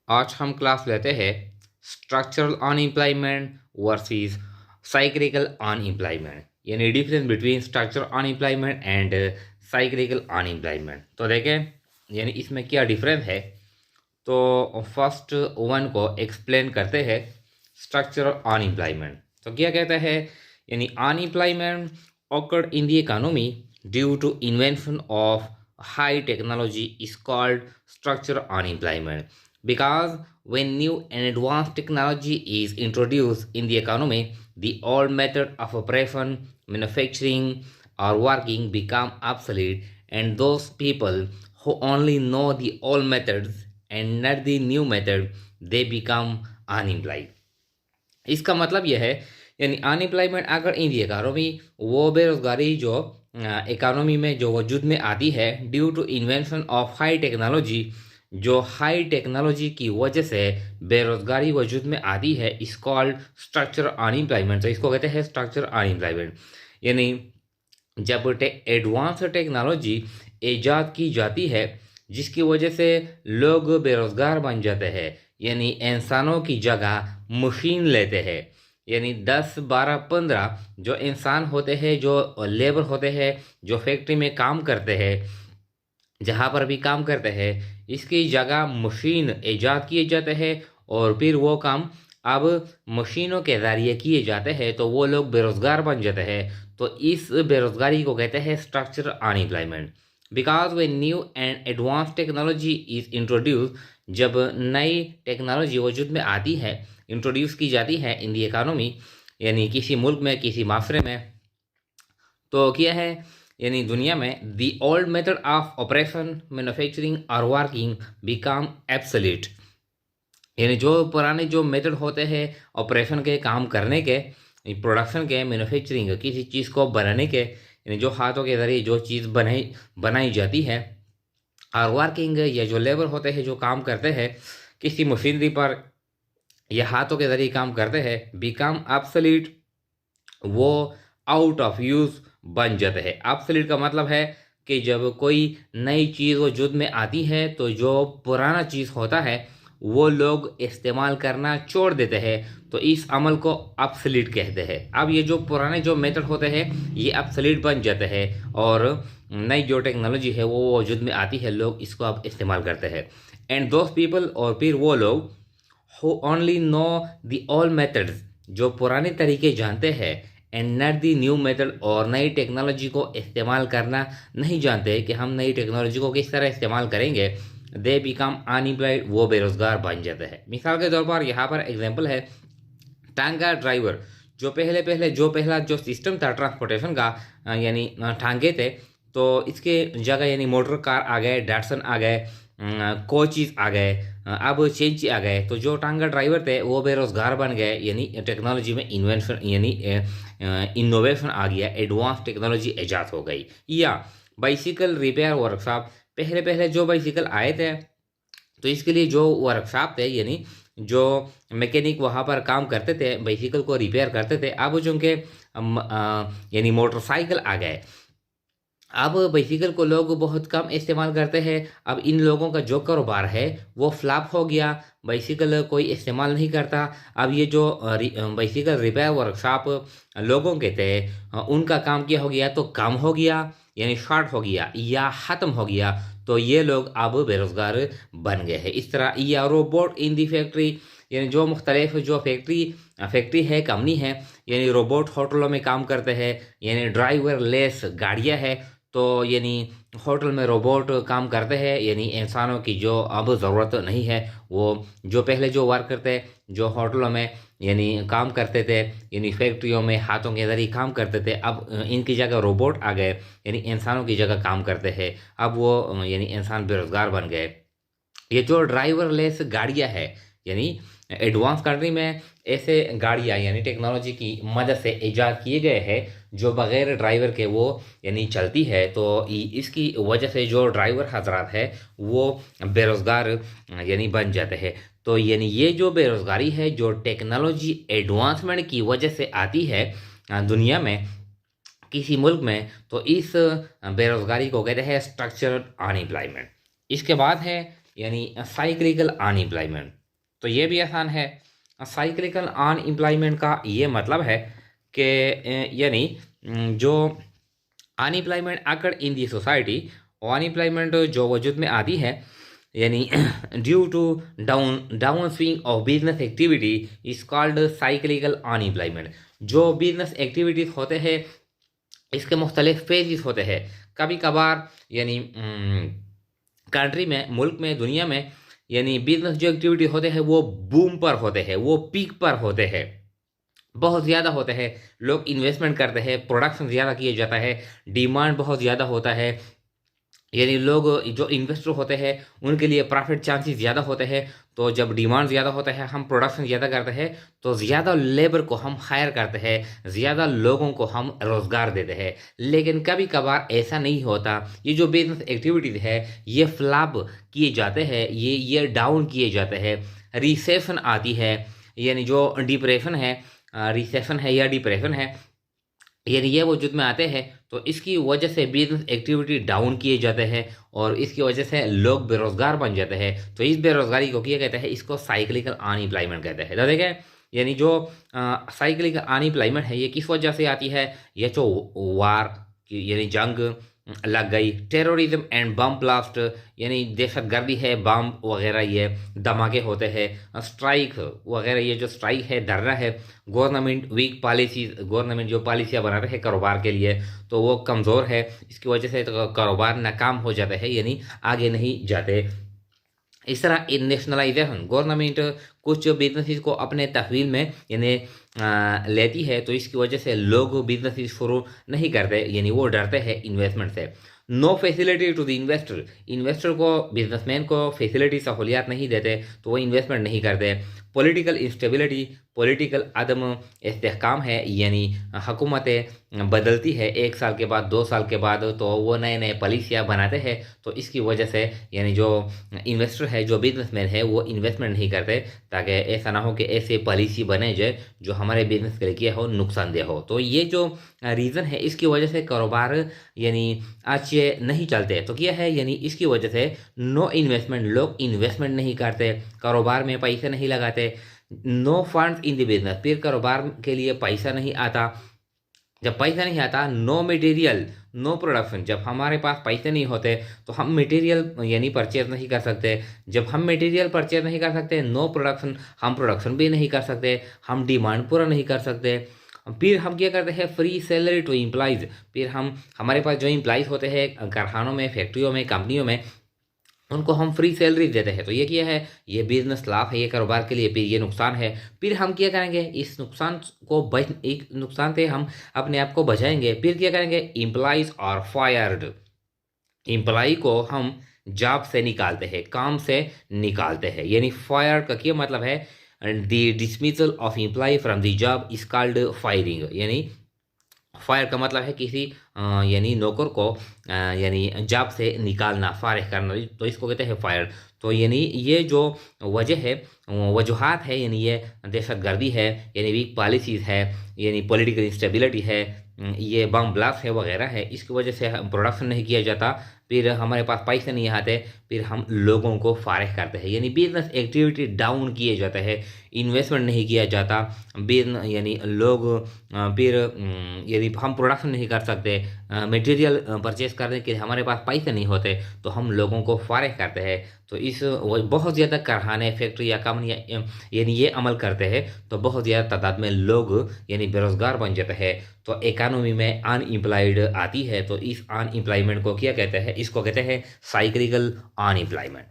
आज हम क्लास लेते हैं structural unemployment versus cyclical unemployment, यानी difference between structural unemployment and cyclical unemployment. तो देखें यानी इसमें क्या डिफरेंस है। तो फर्स्ट वन को एक्सप्लेन करते हैं स्ट्रक्चरल अनएम्प्लॉयमेंट। तो क्या कहता है, यानी unemployment occurred in the economy due to invention of high technology is called structural unemployment, because when new and advanced technology is introduced in the economy, the old method of operation, manufacturing or working become obsolete, and those people who only know the old methods and not the new method, they become unemployed। इसका मतलब यह है, यानी unemployment अगर India economy वो बेरोजगारी जो economy में जो वजूद में आती है due to invention of high technology, जो हाई टेक्नोलॉजी की वजह से बेरोजगारी वजूद में आती है, इस कॉल्ड स्ट्रक्चर अनएम्प्लॉयमेंट। तो इसको कहते हैं स्ट्रक्चर अनएम्प्लॉयमेंट। यानी जब एडवांस टेक्नोलॉजी ईजाद की जाती है जिसकी वजह से लोग बेरोजगार बन जाते हैं, यानी इंसानों की जगह मशीन लेते हैं, यानी 10 12 15 जो इंसान होते हैं, जो लेबर होते हैं, जो फैक्ट्री में काम करते हैं, जहाँ पर भी काम करते हैं, इसकी जगह मशीन ईजाद किए जाते हैं और फिर वो काम अब मशीनों के ज़रिए किए जाते हैं, तो वो लोग बेरोज़गार बन जाते हैं। तो इस बेरोज़गारी को कहते हैं structural unemployment. Because way new and advance technology is introduce, जब नई टेक्नोलॉजी वजूद में आती है, इंट्रोड्यूस की जाती है इन दी इकानमी, यानी किसी मुल्क में, किसी माशरे में, तो क्या है, यानी दुनिया में the old method of operation, manufacturing और वर्किंग बिकम एब्सोल्यूट, यानी जो पुराने जो मेथड होते हैं ऑपरेशन के, काम करने के, प्रोडक्शन के, मैन्युफैक्चरिंग किसी चीज़ को बनाने के, यानी जो हाथों के ज़रिए जो चीज़ बनाई बनाई जाती है, और वर्किंग या जो लेबर होते हैं जो काम करते हैं किसी मशीनरी पर या हाथों के ज़रिए काम करते हैं, बिकम ऑब्सोलीट, वो आउट ऑफ यूज़ बन जाते हैं। ऑब्सोलीट का मतलब है कि जब कोई नई चीज़ वजूद में आती है तो जो पुराना चीज़ होता है वो लोग इस्तेमाल करना छोड़ देते हैं, तो इस अमल को ऑब्सोलीट कहते हैं। अब ये जो पुराने जो मेथड होते हैं ये ऑब्सोलीट बन जाते हैं और नई जो टेक्नोलॉजी है वो वजूद में आती है, लोग इसको अब इस्तेमाल करते हैं। एंड दोज पीपल, और फिर वो लोग who only know the old methods, जो पुराने तरीके जानते हैं, and not the new method, और नई टेक्नोलॉजी को इस्तेमाल करना नहीं जानते कि हम नई टेक्नोलॉजी को किस तरह इस्तेमाल करेंगे, दे बिकम अनएम्प्लॉयड, वो बेरोजगार बन जाते हैं। मिसाल के तौर पर यहाँ पर एग्जांपल है टांगा ड्राइवर। जो पहला जो सिस्टम था ट्रांसपोर्टेशन का, यानी टांगे थे, तो इसके जगह यानी मोटर कार आ गए, डैटसन आ गए, कोचेस आ गए, अब चेंज आ गए, तो जो टांगा ड्राइवर थे वो बेरोजगार बन गए, यानी टेक्नोलॉजी में इन्वेंशन यानी इनोवेशन आ गया, एडवांस टेक्नोलॉजी ईजाद हो गई। या बाइसिकल रिपेयर वर्कशॉप, पहले पहले जो बाइसिकल आए थे तो इसके लिए जो वर्कशॉप थे, यानी जो मैकेनिक वहाँ पर काम करते थे, बाइसिकल को रिपेयर करते थे, अब जो उनके यानी मोटरसाइकिल आ गए, अब बाइसिकल को लोग बहुत कम इस्तेमाल करते हैं। अब इन लोगों का जो कारोबार है वो फ्लॉप हो गया, बाइसिकल कोई इस्तेमाल नहीं करता। अब ये जो बाइसिकल रिपेयर वर्कशॉप लोगों के थे, उनका काम क्या हो गया, तो कम हो गया, यानी शॉर्ट हो गया या ख़त्म हो गया, तो ये लोग अब बेरोज़गार बन गए हैं। इस तरह या रोबोट इन दी फैक्ट्री, यानी जो मुख्तलिफ जो फैक्ट्री है, कंपनी है, यानी रोबोट होटलों में काम करते हैं, यानी ड्राइवर लेस गाड़ियाँ है, तो यानी होटल में रोबोट काम करते हैं, यानी इंसानों की जो अब ज़रूरत नहीं है। वो जो पहले जो वर्कर थे जो होटलों में यानी काम करते थे, यानी फैक्ट्रियों में हाथों के ज़रिए काम करते थे, अब इनकी जगह रोबोट आ गए, यानी इंसानों की जगह काम करते हैं। अब वो यानी इंसान बेरोज़गार बन गए। ये जो ड्राइवर लेस गाड़ियाँ है, यानी एडवांस कंट्री में ऐसे गाड़ियाँ यानी टेक्नोलॉजी की मदद से ईजाद किए गए हैं जो बगैर ड्राइवर के वो यानी चलती है, तो इसकी वजह से जो ड्राइवर हजरात है वो बेरोज़गार यानी बन जाते हैं। तो यानी ये जो बेरोज़गारी है जो टेक्नोलॉजी एडवांसमेंट की वजह से आती है दुनिया में, किसी मुल्क में, तो इस बेरोज़गारी को कहते हैं स्ट्रक्चरल अनएम्प्लॉयमेंट। इसके बाद है यानी साइक्लिकल अनएम्प्लॉयमेंट। तो ये भी आसान है। साइक्लिकल अनएम्प्लॉयमेंट का ये मतलब है कि यानी जो unemployment occur in the society, unemployment जो वजूद में आती है यानी due to down swing of business activity is called cyclical unemployment. जो बिजनेस एक्टिविटीज़ होते हैं इसके मुख्तलिफ फेजेस होते हैं। कभी कभार यानी कंट्री में, मुल्क में, दुनिया में यानी बिजनेस जो एक्टिविटी होते हैं वो बूम पर होते हैं, वो पीक पर होते हैं, बहुत ज़्यादा होते हैं। लोग इन्वेस्टमेंट करते हैं, प्रोडक्शन ज़्यादा किया जाता है, डिमांड बहुत ज़्यादा होता है। यानी लोग जो इन्वेस्टर होते हैं उनके लिए प्रॉफिट चांसेस ज़्यादा होते हैं। तो जब डिमांड ज़्यादा होता है, हम प्रोडक्शन ज़्यादा करते हैं, तो ज़्यादा लेबर को हम हायर करते हैं, ज़्यादा लोगों को हम रोज़गार देते हैं। लेकिन कभी कभार ऐसा नहीं होता। ये जो बिजनेस एक्टिविटीज़ है ये फ्लॉप किए जाते हैं, ये डाउन किए जाते हैं। रिसेशन आती है, यानी जो डिप्रेशन है, रिसेशन है या डिप्रेशन है, यानी ये वजूद में आते हैं। तो इसकी वजह से बिजनेस एक्टिविटी डाउन किए जाते हैं और इसकी वजह से लोग बेरोजगार बन जाते हैं। तो इस बेरोजगारी को क्या कहते हैं? इसको साइक्लिकल अनएम्प्लॉयमेंट कहते हैं। तो देखें, यानी जो साइक्लिकल अनएम्प्लॉयमेंट है ये किस वजह से आती है? ये जो वार की यानी जंग लग गई, टेररिज्म एंड बम ब्लास्ट यानी दहशतगर्दी है, बम वगैरह ये धमाके होते हैं, स्ट्राइक वगैरह, ये जो स्ट्राइक है, धरना है, गवर्नमेंट वीक पॉलिसी, गवर्नमेंट जो पॉलिसियाँ बनाते हैं कारोबार के लिए तो वो कमज़ोर है, इसकी वजह से तो कारोबार नाकाम हो जाता है, यानी आगे नहीं जाते। इस तरह नेशनलाइजेशन, गवर्नमेंट कुछ बिजनेसेस को अपने तहवील में यानी लेती है, तो इसकी वजह से लोग बिजनेस शुरू नहीं करते, यानी वो डरते हैं इन्वेस्टमेंट से। No facility to the investor, investor को, बिजनेसमैन को फैसिलिटी सहूलियात नहीं देते तो वो इन्वेस्टमेंट नहीं करते। पॉलिटिकल इंस्टेबिलिटी, पॉलिटिकल अदम इस्तेहकाम है, यानी हुकूमतें बदलती है 1 साल के बाद, 2 साल के बाद, तो वो नए नए पॉलिसियाँ बनाते हैं। तो इसकी वजह से यानी जो इन्वेस्टर है, जो बिजनेसमैन है, वो इन्वेस्टमेंट नहीं करते ताकि ऐसा ना हो कि ऐसे पॉलिसी बने जो हमारे बिजनेस के लिए हो नुकसानदेह हो। तो ये जो रीज़न है इसकी वजह से कारोबार यानी अच्छे नहीं चलते। तो क्या है? यानी इसकी वजह से नो इन्वेस्टमेंट, लोग इन्वेस्टमेंट नहीं करते, कारोबार में पैसे नहीं लगाते। No funds in the business, फिर कारोबार के लिए पैसा नहीं आता। जब पैसा नहीं आता, नो मटेरियल, नो प्रोडक्शन, जब हमारे पास पैसे नहीं होते तो हम मटेरियल यानी परचेज नहीं कर सकते। जब हम मटेरियल परचेज नहीं कर सकते, नो प्रोडक्शन, हम प्रोडक्शन भी नहीं कर सकते, हम डिमांड पूरा नहीं कर सकते। फिर हम क्या करते हैं? फ्री सैलरी टू एम्प्लॉयज़, फिर हमारे पास जो एम्प्लॉयज़ होते हैं कारखानों में, फैक्ट्रियों में, कंपनियों में, उनको हम फ्री सैलरी देते हैं। तो ये क्या है? ये बिजनेस लाभ है, ये कारोबार के लिए। फिर ये नुकसान है, फिर हम क्या करेंगे? इस नुकसान को एक नुकसान से हम अपने आप को बचाएंगे। फिर क्या करेंगे? एम्प्लॉयज़ आर फायर्ड, एम्प्लॉय को हम जॉब से निकालते हैं, काम से निकालते हैं। यानी फायर का क्या मतलब है? The dismissal of employ from the job is called firing. यानी फायर का मतलब है किसी यानी नौकर को यानी जॉब से निकालना, फारिग करना, तो इसको कहते हैं फायर। तो यानी ये जो वजह है, वजूहात है, यानी ये दहशतगर्दी है, यानी वीक पॉलिसीज़ है, यानी पॉलिटिकल इंस्टेबिलिटी है, ये बम ब्लास्ट है वगैरह है, इसकी वजह से प्रोडक्शन नहीं किया जाता, फिर हमारे पास पैसे नहीं आते, फिर हम लोगों को फारिग करते हैं, यानी बिजनेस एक्टिविटी डाउन किए जाते हैं, इन्वेस्टमेंट नहीं किया जाता, बिजनेस यानी लोग फिर यदि हम प्रोडक्शन नहीं कर सकते, मटेरियल परचेज करने के लिए हमारे पास पैसे नहीं होते, तो हम लोगों को फारिग करते हैं। तो इस बहुत ज़्यादा कारखाने, फैक्ट्री या कंपनियाँ यानी ये अमल करते हैं, तो बहुत ज़्यादा तादाद में लोग यानी बेरोज़गार बन जाते हैं। तो इकानमी में अनएम्प्लॉयड आती है। तो इस अनएम्प्लॉयमेंट को क्या कहते हैं? इसको कहते हैं साइक्लिकल अनएम्प्लॉयमेंट।